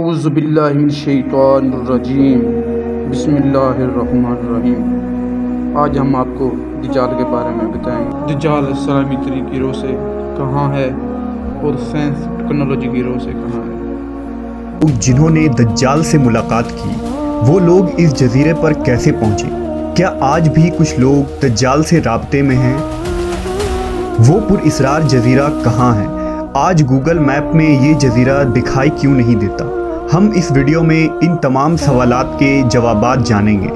اعوذ باللہ من الشیطان الرجیم، بسم اللہ الرحمن الرحیم۔ آج ہم آپ کو دجال کے بارے میں بتائیں گے۔ دجال اسلامی طریق کی رو سے کہاں ہے اور سائنس ٹیکنالوجی کی رو سے کہاں ہے؟ جنہوں نے دجال سے ملاقات کی وہ لوگ اس جزیرے پر کیسے پہنچے؟ کیا آج بھی کچھ لوگ دجال سے رابطے میں ہیں؟ وہ پر اسرار جزیرہ کہاں ہے؟ آج گوگل میپ میں یہ جزیرہ دکھائی کیوں نہیں دیتا؟ ہم اس ویڈیو میں ان تمام سوالات کے جوابات جانیں گے۔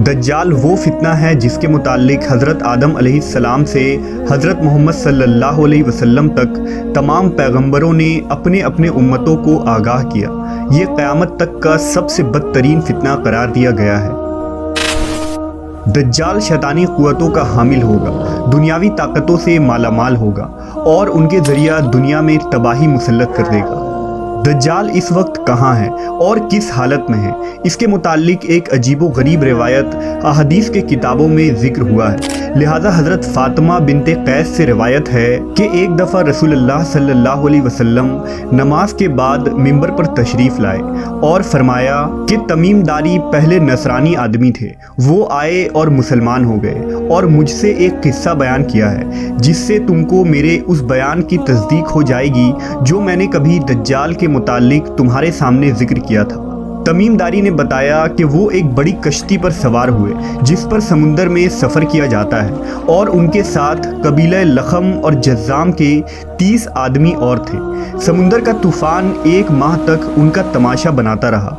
دجال وہ فتنہ ہے جس کے متعلق حضرت آدم علیہ السلام سے حضرت محمد صلی اللہ علیہ وسلم تک تمام پیغمبروں نے اپنے اپنے امتوں کو آگاہ کیا۔ یہ قیامت تک کا سب سے بدترین فتنہ قرار دیا گیا ہے۔ دجال شیطانی قوتوں کا حامل ہوگا، دنیاوی طاقتوں سے مالا مال ہوگا اور ان کے ذریعہ دنیا میں تباہی مسلط کر دے گا۔ دجال اس وقت کہاں ہے اور کس حالت میں ہے؟ اس کے متعلق ایک عجیب و غریب روایت احادیث کے کتابوں میں ذکر ہوا ہے۔ لہذا حضرت فاطمہ بنت قیس سے روایت ہے کہ ایک دفعہ رسول اللہ صلی اللہ علیہ وسلم نماز کے بعد منبر پر تشریف لائے اور فرمایا کہ تمیم داری پہلے نصرانی آدمی تھے، وہ آئے اور مسلمان ہو گئے اور مجھ سے ایک قصہ بیان کیا ہے جس سے تم کو میرے اس بیان کی تصدیق ہو جائے گی جو میں نے کبھی دجال کے متعلق تمہارے سامنے ذکر کیا تھا۔ تمیم داری نے بتایا کہ وہ ایک بڑی کشتی پر سوار ہوئے جس پر سمندر میں سفر کیا جاتا ہے اور ان کے ساتھ قبیلہ لخم اور جذام کے 30 آدمی اور تھے۔ سمندر کا طوفان 1 ماہ تک ان کا تماشا بناتا رہا۔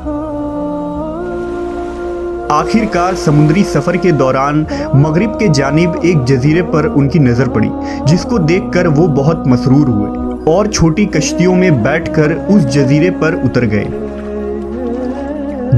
آخر کار سمندری سفر کے دوران مغرب کے جانب ایک جزیرے پر ان کی نظر پڑی جس کو دیکھ کر وہ بہت مسرور ہوئے اور چھوٹی کشتیوں میں بیٹھ کر اس جزیرے پر اتر گئے۔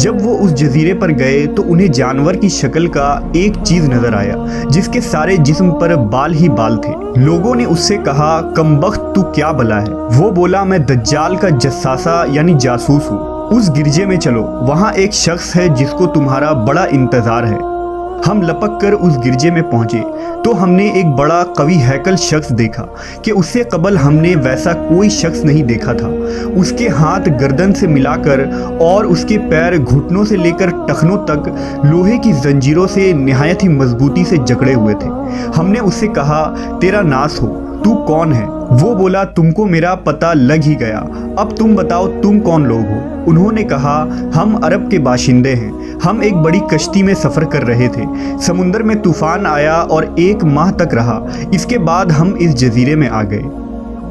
جب وہ اس جزیرے پر گئے تو انہیں جانور کی شکل کا ایک چیز نظر آیا جس کے سارے جسم پر بال ہی بال تھے۔ لوگوں نے اس سے کہا، کمبخت تو کیا بلا ہے؟ وہ بولا، میں دجال کا جساسہ یعنی جاسوس ہوں۔ اس گرجے میں چلو، وہاں ایک شخص ہے جس کو تمہارا بڑا انتظار ہے۔ ہم لپک کر اس گرجے میں پہنچے تو ہم نے ایک بڑا قوی ہیکل شخص دیکھا کہ اس سے قبل ہم نے ویسا کوئی شخص نہیں دیکھا تھا۔ اس کے ہاتھ گردن سے ملا کر اور اس کے پیر گھٹنوں سے لے کر ٹخنوں تک لوہے کی زنجیروں سے نہایت ہی مضبوطی سے جکڑے ہوئے تھے۔ ہم نے اس سے کہا، تیرا ناس ہو، تو کون ہے؟ وہ بولا، تم کو میرا پتہ لگ ہی گیا، اب تم بتاؤ تم کون لوگ ہو؟ انہوں نے کہا، ہم عرب کے باشندے ہیں، ہم ایک بڑی کشتی میں سفر کر رہے تھے، سمندر میں طوفان آیا اور 1 ماہ تک رہا، اس کے بعد ہم اس جزیرے میں آ گئے۔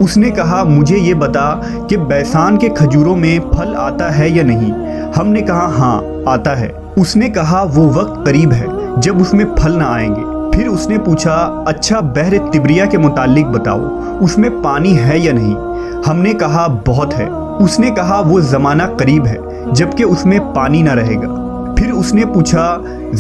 اس نے کہا، مجھے یہ بتا کہ بیسان کے کھجوروں میں پھل آتا ہے یا نہیں؟ ہم نے کہا، ہاں آتا ہے۔ اس نے کہا، وہ وقت قریب ہے جب اس میں پھل نہ آئیں گے۔ پھر اس نے پوچھا، اچھا بحر تبریہ کے متعلق بتاؤ، اس میں پانی ہے یا نہیں؟ ہم نے کہا، بہت ہے۔ اس نے کہا، وہ زمانہ قریب ہے جبکہ اس میں پانی نہ رہے گا۔ پھر اس نے پوچھا،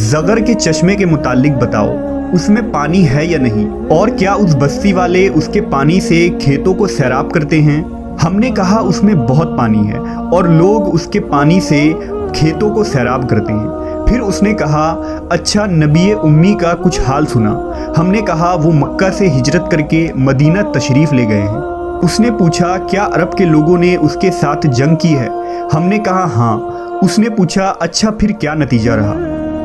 زغر کے چشمے کے متعلق بتاؤ، اس میں پانی ہے یا نہیں؟ اور کیا اس بستی والے اس کے پانی سے کھیتوں کو سیراب کرتے ہیں؟ ہم نے کہا، اس میں بہت پانی ہے اور لوگ اس کے پانی سے کھیتوں کو سیراب کرتے ہیں۔ پھر اس نے کہا، اچھا نبی امی کا کچھ حال سنا؟ ہم نے کہا، وہ مکہ سے ہجرت کر کے مدینہ تشریف لے گئے ہیں۔ اس نے پوچھا، کیا عرب کے لوگوں نے اس کے ساتھ جنگ کی ہے؟ ہم نے کہا، ہاں۔ اس نے پوچھا، اچھا پھر کیا نتیجہ رہا؟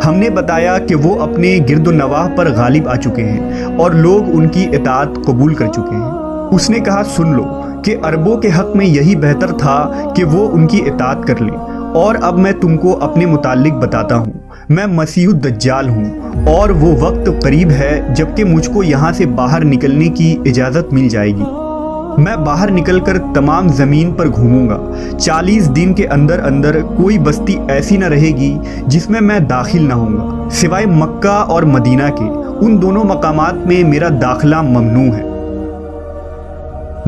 ہم نے بتایا کہ وہ اپنے گرد و نواح پر غالب آ چکے ہیں اور لوگ ان کی اطاعت قبول کر چکے ہیں۔ اس نے کہا، سن لو کہ عربوں کے حق میں یہی بہتر تھا کہ وہ ان کی اطاعت کر لیں، اور اب میں تم کو اپنے متعلق بتاتا ہوں۔ میں مسیح الدجال ہوں اور وہ وقت قریب ہے جبکہ مجھ کو یہاں سے باہر نکلنے کی اجازت مل جائے گی۔ میں باہر نکل کر تمام زمین پر گھوموں گا۔ 40 دن کے اندر اندر کوئی بستی ایسی نہ رہے گی جس میں میں داخل نہ ہوں گا، سوائے مکہ اور مدینہ کے۔ ان دونوں مقامات میں میرا داخلہ ممنوع ہے۔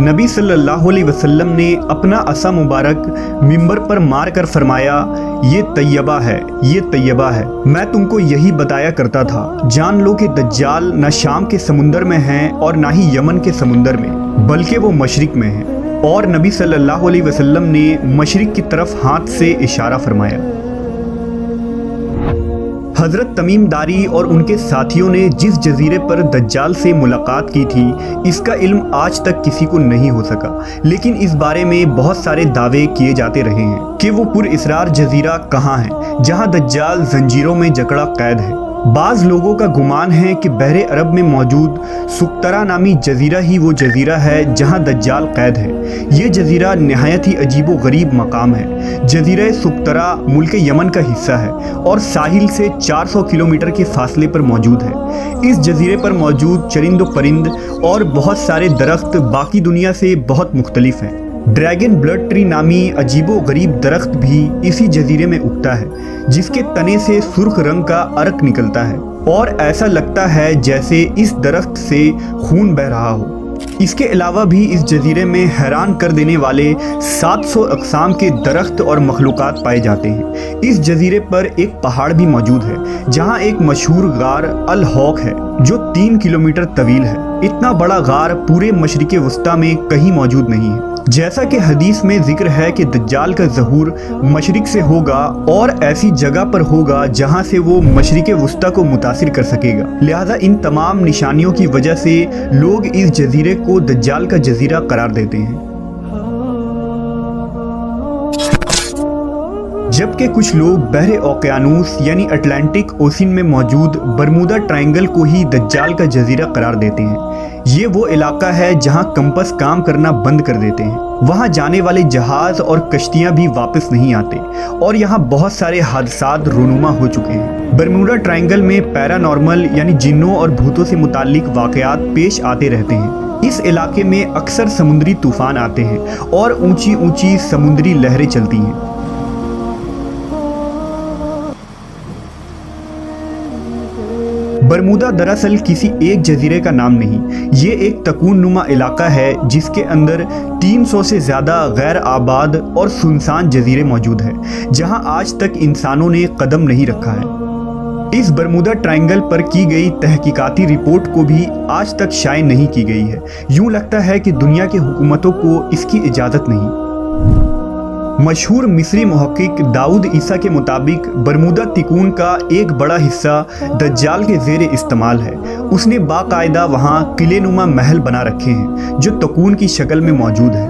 نبی صلی اللہ علیہ وسلم نے اپنا عصا مبارک منبر پر مار کر فرمایا، یہ طیبہ ہے، یہ طیبہ ہے۔ میں تم کو یہی بتایا کرتا تھا، جان لو کہ دجال نہ شام کے سمندر میں ہیں اور نہ ہی یمن کے سمندر میں، بلکہ وہ مشرق میں ہیں۔ اور نبی صلی اللہ علیہ وسلم نے مشرق کی طرف ہاتھ سے اشارہ فرمایا۔ حضرت تمیم داری اور ان کے ساتھیوں نے جس جزیرے پر دجال سے ملاقات کی تھی اس کا علم آج تک کسی کو نہیں ہو سکا، لیکن اس بارے میں بہت سارے دعوے کیے جاتے رہے ہیں کہ وہ پر اسرار جزیرہ کہاں ہے جہاں دجال زنجیروں میں جکڑا قید ہے۔ بعض لوگوں کا گمان ہے کہ بحر عرب میں موجود سقطرہ نامی جزیرہ ہی وہ جزیرہ ہے جہاں دجال قید ہے۔ یہ جزیرہ نہایت ہی عجیب و غریب مقام ہے۔ جزیرہ سقطرہ ملک یمن کا حصہ ہے اور ساحل سے 400 کلومیٹر کے فاصلے پر موجود ہے۔ اس جزیرے پر موجود چرند و پرند اور بہت سارے درخت باقی دنیا سے بہت مختلف ہیں۔ ڈریگن بلڈ ٹری نامی عجیب و غریب درخت بھی اسی جزیرے میں اگتا ہے، جس کے تنے سے سرخ رنگ کا عرق نکلتا ہے اور ایسا لگتا ہے جیسے اس درخت سے خون بہہ رہا ہو۔ اس کے علاوہ بھی اس جزیرے میں حیران کر دینے والے 700 اقسام کے درخت اور مخلوقات پائے جاتے ہیں۔ اس جزیرے پر ایک پہاڑ بھی موجود ہے جہاں ایک مشہور غار الحوق ہے جو 3 کلومیٹر طویل ہے۔ اتنا بڑا غار پورے مشرق وسطیٰ میں کہیں موجود نہیں ہے۔ جیسا کہ حدیث میں ذکر ہے کہ دجال کا ظہور مشرق سے ہوگا اور ایسی جگہ پر ہوگا جہاں سے وہ مشرق وسطیٰ کو متاثر کر سکے گا، لہذا ان تمام نشانیوں کی وجہ سے لوگ اس جزیرے کو دجال کا جزیرہ قرار دیتے ہیں۔ جبکہ کچھ لوگ بحر اوقیانوس یعنی اٹلانٹک اوشن میں موجود برمودا ٹرائنگل کو ہی دجال کا جزیرہ قرار دیتے ہیں۔ یہ وہ علاقہ ہے جہاں کمپس کام کرنا بند کر دیتے ہیں، وہاں جانے والے جہاز اور کشتیاں بھی واپس نہیں آتے اور یہاں بہت سارے حادثات رونما ہو چکے ہیں۔ برمودا ٹرائنگل میں پیرا نارمل یعنی جنوں اور بھوتوں سے متعلق واقعات پیش آتے رہتے ہیں۔ اس علاقے میں اکثر سمندری طوفان آتے ہیں اور اونچی اونچی سمندری لہریں چلتی ہیں۔ برمودا دراصل کسی ایک جزیرے کا نام نہیں، یہ ایک تکون نما علاقہ ہے جس کے اندر 300 سے زیادہ غیر آباد اور سنسان جزیرے موجود ہیں جہاں آج تک انسانوں نے قدم نہیں رکھا ہے۔ اس برمودا ٹرائنگل پر کی گئی تحقیقاتی رپورٹ کو بھی آج تک شائع نہیں کی گئی ہے۔ یوں لگتا ہے کہ دنیا کی حکومتوں کو اس کی اجازت نہیں۔ مشہور مصری محقق داؤد عیسیٰ کے مطابق برمودا تکون کا ایک بڑا حصہ دجال کے زیر استعمال ہے۔ اس نے باقاعدہ وہاں قلعے نما محل بنا رکھے ہیں جو تکون کی شکل میں موجود ہیں۔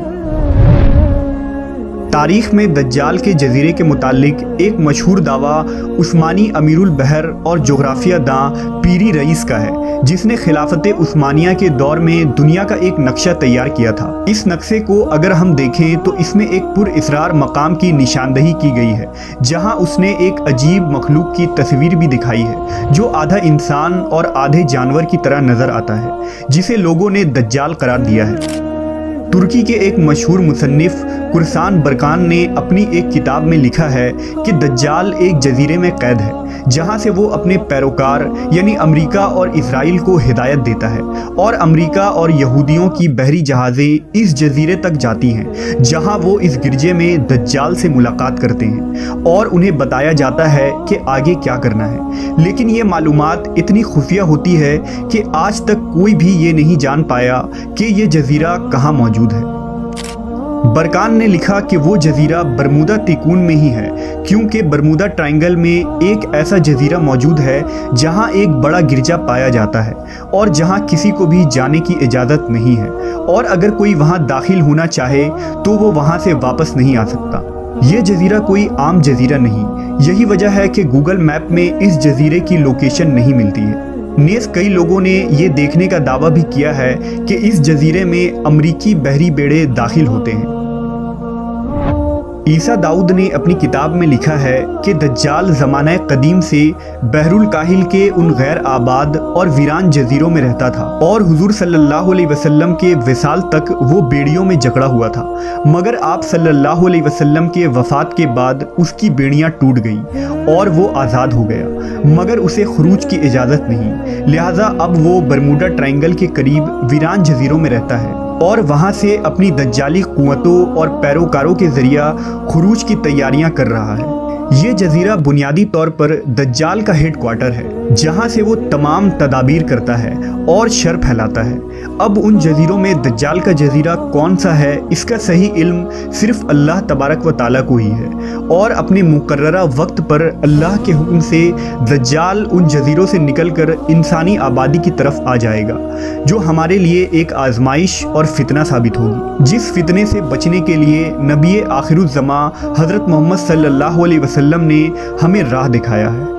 تاریخ میں دجال کے جزیرے کے متعلق ایک مشہور دعویٰ عثمانی امیر البحر اور جغرافیہ داں پیری رئیس کا ہے، جس نے خلافت عثمانیہ کے دور میں دنیا کا ایک نقشہ تیار کیا تھا۔ اس نقشے کو اگر ہم دیکھیں تو اس میں ایک پر اسرار مقام کی نشاندہی کی گئی ہے جہاں اس نے ایک عجیب مخلوق کی تصویر بھی دکھائی ہے جو آدھا انسان اور آدھے جانور کی طرح نظر آتا ہے، جسے لوگوں نے دجال قرار دیا ہے۔ ترکی کے ایک مشہور مصنف قرسان برکان نے اپنی ایک کتاب میں لکھا ہے کہ دجال ایک جزیرے میں قید ہے جہاں سے وہ اپنے پیروکار یعنی امریکہ اور اسرائیل کو ہدایت دیتا ہے، اور امریکہ اور یہودیوں کی بحری جہازیں اس جزیرے تک جاتی ہیں جہاں وہ اس گرجے میں دجال سے ملاقات کرتے ہیں اور انہیں بتایا جاتا ہے کہ آگے کیا کرنا ہے، لیکن یہ معلومات اتنی خفیہ ہوتی ہے کہ آج تک کوئی بھی یہ نہیں جان پایا کہ یہ جزیرہ کہاں موجود ہے۔ برکان نے لکھا کہ وہ جزیرہ برمودا تکون میں ہی ہے کیونکہ برمودا ٹرائنگل میں ایک ایسا جزیرہ موجود ہے جہاں ایک بڑا گرجا پایا جاتا ہے اور جہاں کسی کو بھی جانے کی اجازت نہیں ہے، اور اگر کوئی وہاں داخل ہونا چاہے تو وہ وہاں سے واپس نہیں آ سکتا۔ یہ جزیرہ کوئی عام جزیرہ نہیں، یہی وجہ ہے کہ گوگل میپ میں اس جزیرے کی لوکیشن نہیں ملتی ہے۔ نیز کئی لوگوں نے یہ دیکھنے کا دعویٰ بھی کیا ہے کہ اس جزیرے میں امریکی بحری بیڑے داخل ہوتے ہیں۔ عیسیٰ داؤد نے اپنی کتاب میں لکھا ہے کہ دجال زمانہ قدیم سے بحر الکاہل کے ان غیر آباد اور ویران جزیروں میں رہتا تھا، اور حضور صلی اللہ علیہ وسلم کے وصال تک وہ بیڑیوں میں جکڑا ہوا تھا، مگر آپ صلی اللہ علیہ وسلم کے وفات کے بعد اس کی بیڑیاں ٹوٹ گئیں اور وہ آزاد ہو گیا، مگر اسے خروج کی اجازت نہیں، لہٰذا اب وہ برمودا ٹرائنگل کے قریب ویران جزیروں میں رہتا ہے اور وہاں سے اپنی دجالی قوتوں اور پیروکاروں کے ذریعہ خروج کی تیاریاں کر رہا ہے۔ یہ جزیرہ بنیادی طور پر دجال کا ہیڈ کوارٹر ہے، جہاں سے وہ تمام تدابیر کرتا ہے اور شر پھیلاتا ہے۔ اب ان جزیروں میں دجال کا جزیرہ کون سا ہے، اس کا صحیح علم صرف اللہ تبارک و تعالیٰ کو ہی ہے، اور اپنے مقررہ وقت پر اللہ کے حکم سے دجال ان جزیروں سے نکل کر انسانی آبادی کی طرف آ جائے گا، جو ہمارے لیے ایک آزمائش اور فتنہ ثابت ہوگی، جس فتنے سے بچنے کے لیے نبی آخر الزماں حضرت محمد صلی اللہ علیہ وسلم نے ہمیں راہ دکھایا ہے۔